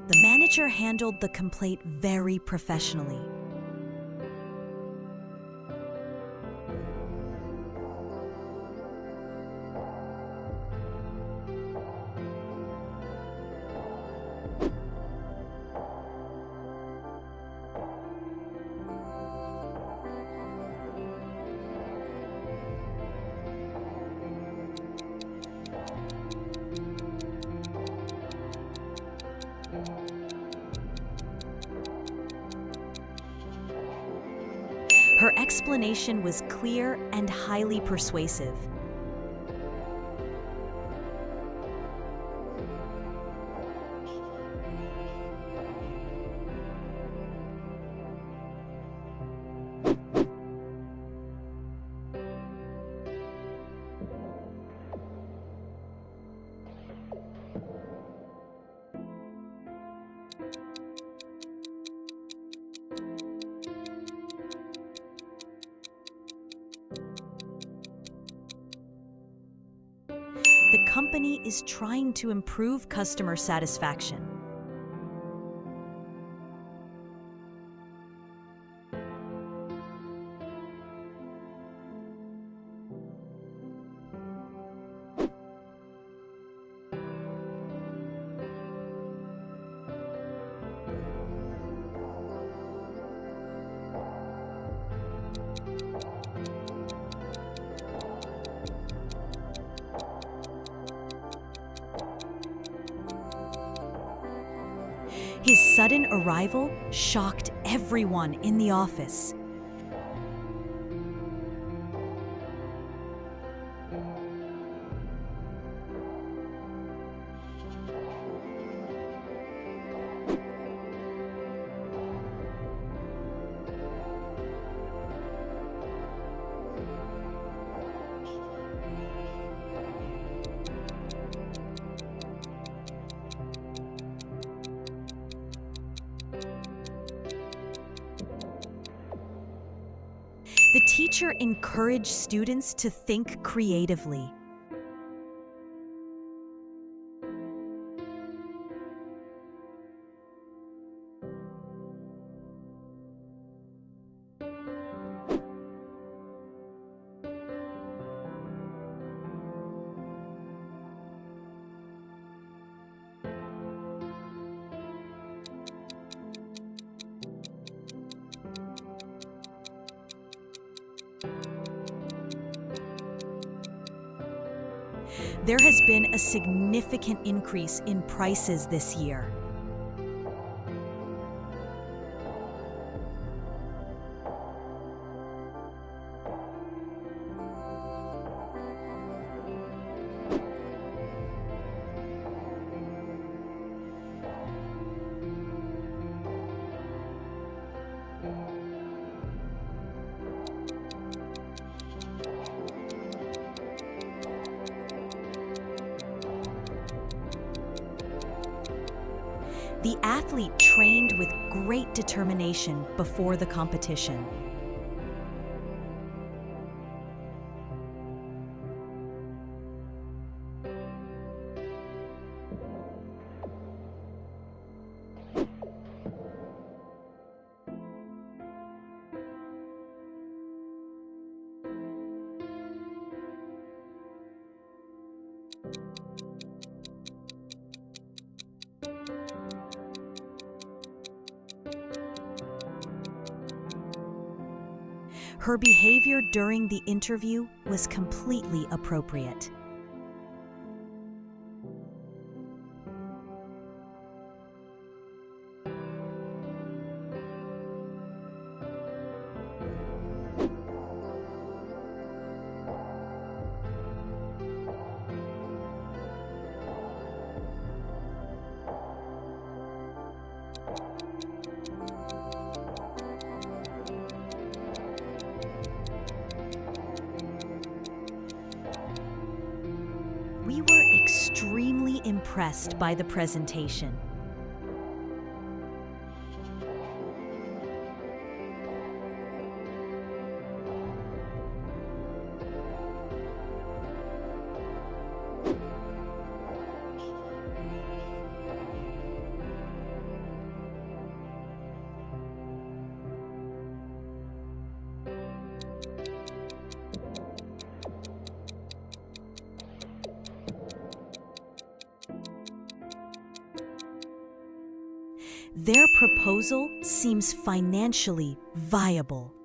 The manager handled the complaint very professionally. Her explanation was clear and highly persuasive. The company is trying to improve customer satisfaction. His sudden arrival shocked everyone in the office. The teacher encouraged students to think creatively. There has been a significant increase in prices this year. The athlete trained with great determination before the competition. Her behavior during the interview was completely appropriate. We were extremely impressed by the presentation. Their proposal seems financially viable.